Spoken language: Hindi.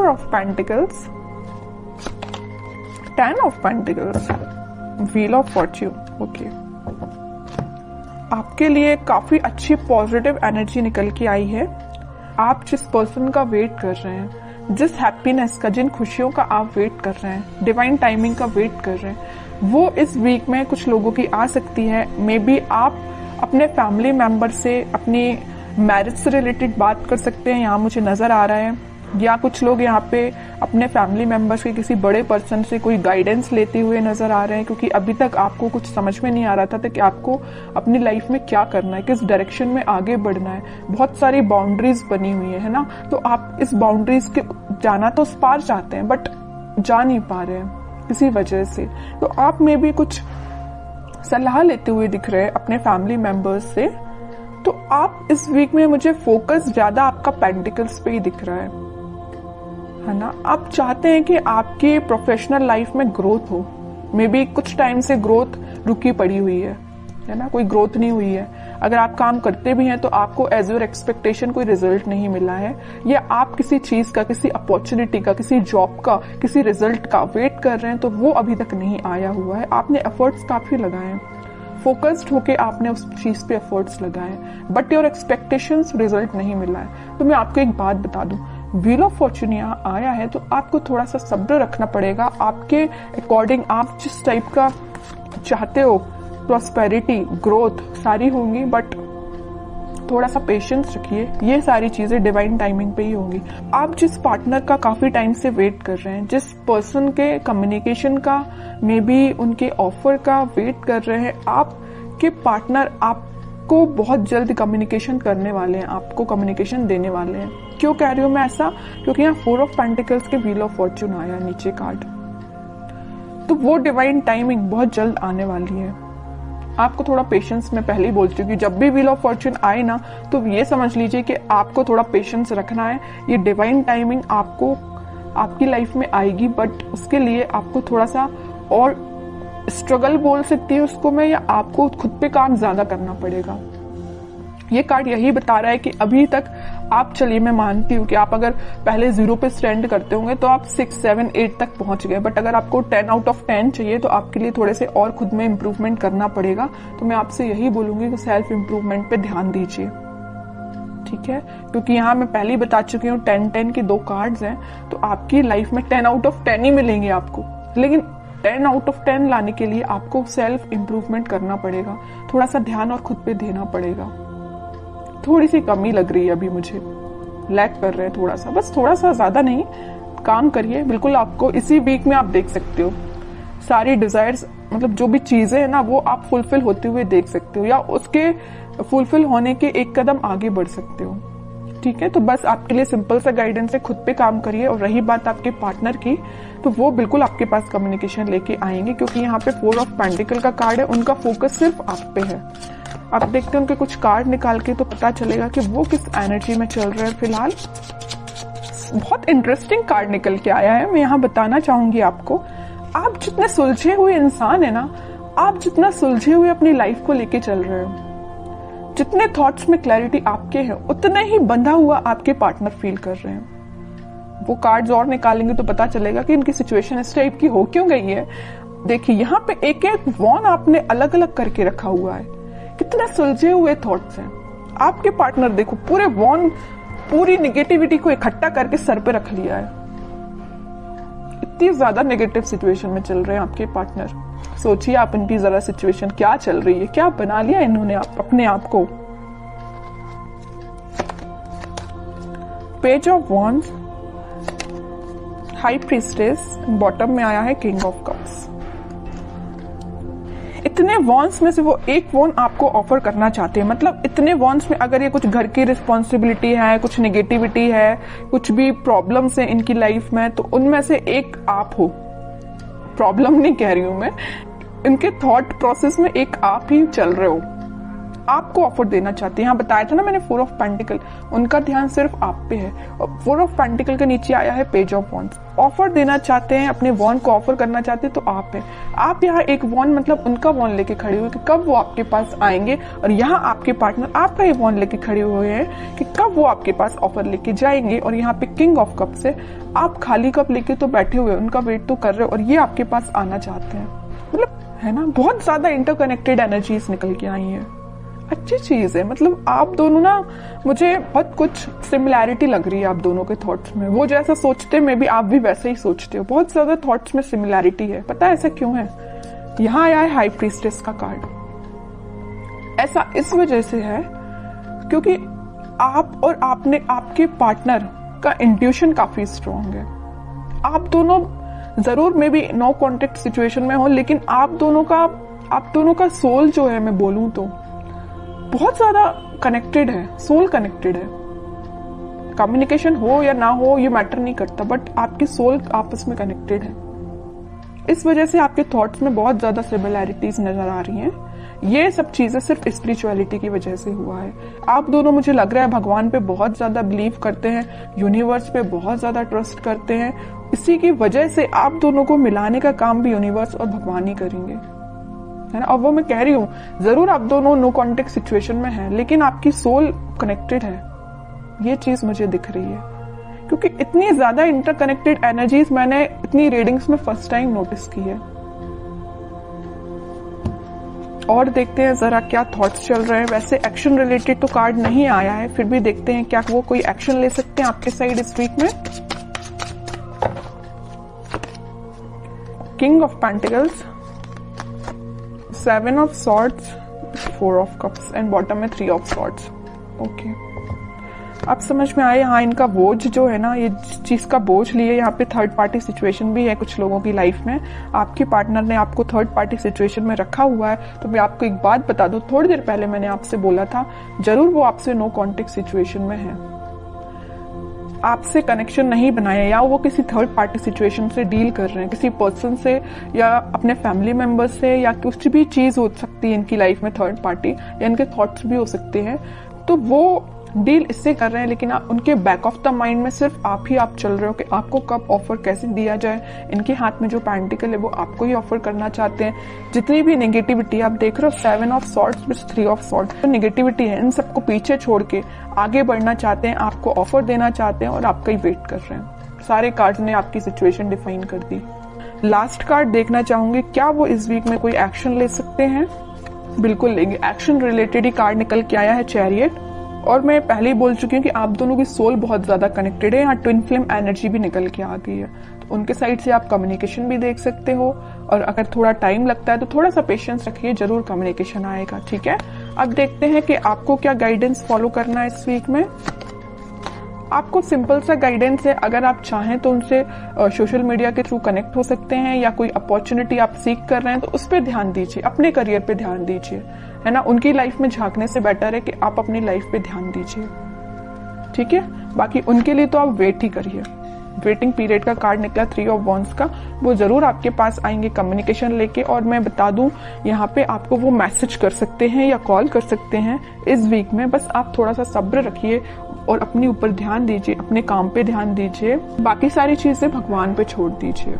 4 of pentacles, 10 of pentacles, wheel of Fortune. Okay, आपके लिए काफी अच्छी पॉजिटिव एनर्जी निकल के आई है। आप जिस पर्सन का वेट कर रहे हैं, जिस हैप्पीनेस का, जिन खुशियों का आप वेट कर रहे हैं, डिवाइन टाइमिंग का वेट कर रहे हैं, वो इस वीक में कुछ लोगों की आ सकती है। मे बी आप अपने फैमिली मेंबर से अपनी मैरिज से रिलेटेड बात कर सकते हैं, यहाँ मुझे नजर आ रहा है। या कुछ लोग यहाँ पे अपने फैमिली मेंबर्स के किसी बड़े पर्सन से कोई गाइडेंस लेते हुए नजर आ रहे हैं, क्योंकि अभी तक आपको कुछ समझ में नहीं आ रहा था कि आपको अपनी लाइफ में क्या करना है, किस डायरेक्शन में आगे बढ़ना है। बहुत सारी बाउंड्रीज बनी हुई है ना, तो आप इस बाउंड्रीज के जाना तो उस पार चाहते हैं बट जा नहीं पा रहे हैं किसी वजह से। तो आप में भी कुछ सलाह लेते हुए दिख रहे हैं अपने फैमिली मेंबर्स से। तो आप इस वीक में मुझे फोकस ज्यादा आपका पेंटिकल्स पे ही दिख रहा है ना। आप चाहते हैं कि आपकी प्रोफेशनल लाइफ में ग्रोथ हो। मे बी कुछ टाइम से ग्रोथ रुकी पड़ी हुई है ना, कोई ग्रोथ नहीं हुई है। अगर आप काम करते भी हैं तो आपको एज योर एक्सपेक्टेशन कोई रिजल्ट नहीं मिला है, या आप किसी चीज का, किसी अपॉर्चुनिटी का, किसी जॉब का, किसी रिजल्ट का वेट कर रहे हैं तो वो अभी तक नहीं आया हुआ है। आपने एफर्ट्स काफी लगाए हैं, फोकस्ड होके आपने उस चीज पे एफर्ट्स लगाए, बट योर एक्सपेक्टेशंस रिजल्ट नहीं मिला है। तो मैं आपको एक बात बता दूं, व्हील ऑफ फॉर्च्यून यहाँ आया है तो आपको थोड़ा सा सब्र रखना पड़ेगा। आपके अकॉर्डिंग आप जिस टाइप का चाहते हो, प्रॉस्पेरिटी, ग्रोथ सारी होंगी, बट थोड़ा सा पेशेंस रखिए। ये सारी चीजें डिवाइन टाइमिंग पे ही होंगी। आप जिस पार्टनर का काफी टाइम से वेट कर रहे हैं, जिस पर्सन के कम्युनिकेशन का, मे बी उनके ऑफर का वेट कर रहे हैं, आपके पार्टनर आपको बहुत जल्द कम्युनिकेशन करने वाले हैं, आपको कम्युनिकेशन देने वाले हैं। क्यों कह रही हूं मैं ऐसा? क्योंकि यहाँ 4 ऑफ पेंटिकल्स के व्हील ऑफ फॉर्च्यून आया नीचे कार्ड, तो वो डिवाइन टाइमिंग बहुत जल्द आने वाली है। आपको थोड़ा पेशेंस, मैं पहले ही बोल चुकी हूँ, जब भी व्हील ऑफ फॉर्च्यून आए ना तो ये समझ लीजिए कि आपको थोड़ा पेशेंस रखना है। ये डिवाइन टाइमिंग आपको आपकी लाइफ में आएगी, बट उसके लिए आपको थोड़ा सा और स्ट्रगल बोल सकती है उसको मैं, या आपको खुद पे काम ज्यादा करना पड़ेगा। ये कार्ड यही बता रहा है कि अभी तक आप, चलिए मैं मानती हूँ कि आप अगर पहले 0 पे स्टैंड करते होंगे तो आप 6, 7, 8 तक पहुंच गए, बट अगर आपको 10 आउट ऑफ 10 चाहिए तो आपके लिए थोड़े से और खुद में इम्प्रूवमेंट करना पड़ेगा। तो मैं आपसे यही बोलूंगी कि सेल्फ इम्प्रूवमेंट पे ध्यान दीजिए, ठीक है? क्योंकि यहाँ मैं पहले ही बता चुकी हूँ 10-10 के 2 कार्ड्स हैं, तो आपकी लाइफ में 10 आउट ऑफ 10 ही मिलेंगे आपको, लेकिन 10 आउट ऑफ 10 लाने के लिए आपको सेल्फ इम्प्रूवमेंट करना पड़ेगा, थोड़ा सा ध्यान और खुद पे देना पड़ेगा। थोड़ी सी कमी लग रही है अभी मुझे, लैग कर रहे हैं थोड़ा सा, बस थोड़ा सा, ज्यादा नहीं। काम करिए, बिल्कुल आपको इसी वीक में आप देख सकते हो सारी डिजायर्स, मतलब जो भी चीजें हैं ना वो आप फुलफिल होते हुए देख सकते हो, या उसके फुलफिल होने के एक कदम आगे बढ़ सकते हो, ठीक है? तो बस आपके लिए सिंपल सा गाइडेंस है, खुद पे काम करिए। और रही बात आपके पार्टनर की, तो वो बिल्कुल आपके पास कम्युनिकेशन लेके आएंगे, क्योंकि यहाँ पे 4 ऑफ पेंटिकल का कार्ड है, उनका फोकस सिर्फ आप पे है। आप देखते हैं उनके कुछ कार्ड निकाल के तो पता चलेगा कि वो किस एनर्जी में चल रहे हैं फिलहाल। बहुत इंटरेस्टिंग कार्ड निकल के आया है, मैं यहाँ बताना चाहूंगी आपको। आप जितने सुलझे हुए इंसान है ना, आप जितना सुलझे हुए अपनी लाइफ को लेके चल रहे हो, जितने थॉट्स में क्लैरिटी आपके हैं, उतना ही बंधा हुआ आपके पार्टनर फील कर रहे हैं। वो कार्ड्स और निकालेंगे तो पता चलेगा कि इनकी सिचुएशन इस टाइप की हो क्यों गई है। देखिए यहाँ पे एक एक वॉन आपने अलग अलग करके रखा हुआ है, कितने सुलझे हुए थॉट्स हैं आपके पार्टनर। देखो पूरे वॉन, पूरी निगेटिविटी को इकट्ठा करके सर पे रख लिया है। इतनी ज्यादा नेगेटिव सिचुएशन में चल रहे हैं आपके पार्टनर। सोचिए आप इनकी जरा सिचुएशन क्या चल रही है, क्या बना लिया इन्होंने अपने आप को। Page of wands, high priestess, bottom में आया है किंग ऑफ कप्स। इतने वॉन्स में से वो एक वॉन आपको ऑफर करना चाहते हैं। मतलब इतने वॉन्स में अगर ये कुछ घर की रिस्पॉन्सिबिलिटी है, कुछ नेगेटिविटी है, कुछ भी प्रॉब्लम्स हैं इनकी लाइफ में, तो उनमें से एक आप हो। प्रॉब्लम नहीं कह रही हूं मैं, इनके थॉट प्रोसेस में एक आप ही चल रहे हो। आपको ऑफर देना चाहते हैं। यहाँ बताया था ना मैंने 4 ऑफ पेंटिकल, उनका ध्यान सिर्फ आप पे है। और 4 ऑफ पेंटिकल के नीचे आया है पेज ऑफ वॉन्ड्स। ऑफर देना चाहते हैं, अपने वॉन्ड को ऑफर करना चाहते हैं तो आप है। आप यहाँ एक वॉन्ड मतलब उनका वॉन्ड लेके खड़े हुए कि कब वो आपके पास आएंगे, और यहाँ आपके पार्टनर आपका ही वॉन्ड लेके खड़े हुए हैं कि कब वो आपके पास ऑफर लेके जाएंगे। और यहाँ पे किंग ऑफ कप्स है, आप खाली कप लेके तो बैठे हुए, उनका वेट तो कर रहे हो और ये आपके पास आना चाहते हैं। मतलब है ना, बहुत ज्यादा इंटरकनेक्टेड एनर्जीज निकल के आई है। अच्छी चीज है। मतलब आप दोनों ना, मुझे बहुत कुछ सिमिलैरिटी लग रही है आप दोनों के थॉट्स में। वो जैसा सोचते हैं, मे बी आप भी वैसे ही सोचते हो। बहुत ज्यादा थॉट्स में सिमिलैरिटी है। पता है ऐसा क्यों है? यहाँ आया है हाई प्रीस्टेस का कार्ड। ऐसा इस वजह से है क्योंकि आप और आपके पार्टनर का इंट्यूशन काफी स्ट्रांग है। आप दोनों जरूर maybe no contact situation में हो, लेकिन आप दोनों का सोल जो है, मैं बोलूं तो बहुत ज्यादा कनेक्टेड है। सोल कनेक्टेड है। कम्युनिकेशन हो या ना हो ये मैटर नहीं करता, बट आपकी सोल आपस में कनेक्टेड है। इस वजह से आपके थॉट्स में बहुत ज्यादा सिमिलैरिटीज नजर आ रही हैं। ये सब चीजें सिर्फ स्पिरिचुअलिटी की वजह से हुआ है। आप दोनों, मुझे लग रहा है, भगवान पे बहुत ज्यादा बिलीव करते हैं, यूनिवर्स पे बहुत ज्यादा ट्रस्ट करते हैं। इसी की वजह से आप दोनों को मिलाने का काम भी यूनिवर्स और भगवान ही करेंगे, है ना। और वो मैं कह रही हूँ, जरूर आप दोनों नो कॉन्टेक्ट सिचुएशन में हैं, लेकिन आपकी सोल कनेक्टेड है। ये चीज मुझे दिख रही है क्योंकि इतनी ज्यादा इंटरकनेक्टेड एनर्जीज मैंने इतनी रीडिंग्स में फर्स्ट टाइम नोटिस की है। और देखते हैं जरा क्या थॉट्स चल रहे हैं। वैसे एक्शन रिलेटेड तो कार्ड नहीं आया है, फिर भी देखते हैं क्या वो कोई एक्शन ले सकते हैं आपके साइड इस वीक में। King of pentacles, 7 of swords, 4 of cups and bottom में 3 ऑफ सॉर्ड्स। ओके, अब समझ में आया। हाँ, इनका बोझ जो है ना, ये चीज का बोझ लिए, यहाँ पे थर्ड पार्टी सिचुएशन भी है कुछ लोगों की लाइफ में। आपके पार्टनर ने आपको थर्ड पार्टी सिचुएशन में रखा हुआ है। तो मैं आपको एक बात बता दूं, थोड़ी देर पहले मैंने आपसे बोला था, जरूर वो आपसे नो कॉन्टेक्ट सिचुएशन में है, आपसे कनेक्शन नहीं बनाया, या वो किसी थर्ड पार्टी सिचुएशन से डील कर रहे हैं, किसी पर्सन से या अपने फैमिली मेंबर से, या कुछ भी चीज हो सकती है इनकी लाइफ में थर्ड पार्टी, या इनके थॉट्स भी हो सकते हैं। तो वो डील इससे कर रहे हैं, लेकिन उनके बैक ऑफ द माइंड में सिर्फ आप ही आप चल रहे हो कि आपको कब ऑफर कैसे दिया जाए। इनके हाथ में जो पेंटिकल है वो आपको ही ऑफर करना चाहते हैं। जितनी भी नेगेटिविटी आप देख रहे हो, 7 of swords with 3 of swords, तो नेगेटिविटी है, इन सबको पीछे छोड़ के आगे बढ़ना चाहते हैं, आपको ऑफर देना चाहते हैं और आपका ही वेट कर रहे हैं। सारे कार्ड्स ने आपकी सिचुएशन डिफाइन कर दी। लास्ट कार्ड देखना चाहूंगी, क्या वो इस वीक में कोई एक्शन ले सकते हैं? बिल्कुल लेंगे। एक्शन रिलेटेड ही कार्ड निकल के आया है, चैरियट। और मैं पहले ही बोल चुकी हूँ कि आप दोनों की सोल बहुत ज्यादा कनेक्टेड है। यहाँ ट्विन फ्लेम एनर्जी भी निकल के आ गई है, तो उनके साइड से आप कम्युनिकेशन भी देख सकते हो। और अगर थोड़ा टाइम लगता है तो थोड़ा सा पेशेंस रखिए, जरूर कम्युनिकेशन आएगा। ठीक है, अब देखते हैं कि आपको क्या गाइडेंस फॉलो करना है इस वीक में। आपको सिंपल सा गाइडेंस है, अगर आप चाहें तो उनसे सोशल मीडिया के थ्रू कनेक्ट हो सकते हैं, या कोई अपॉर्चुनिटी आप सीख कर रहे हैं तो उस पर ध्यान दीजिए, अपने करियर पे ध्यान दीजिए, है ना। उनकी लाइफ में झांकने से बेटर है कि आप अपनी लाइफ पे ध्यान दीजिए। ठीक है, बाकी उनके लिए तो आप वेट ही करिए। वेटिंग पीरियड का कार्ड निकला 3 ऑफ वॉन्ड्स का, वो जरूर आपके पास आएंगे कम्युनिकेशन लेके। और मैं बता दूं, यहाँ पे आपको वो मैसेज कर सकते हैं या कॉल कर सकते हैं इस वीक में। बस आप थोड़ा सा सब्र रखिए और अपने ऊपर ध्यान दीजिए, अपने काम पे ध्यान दीजिए, बाकी सारी चीजें भगवान पे छोड़ दीजिए।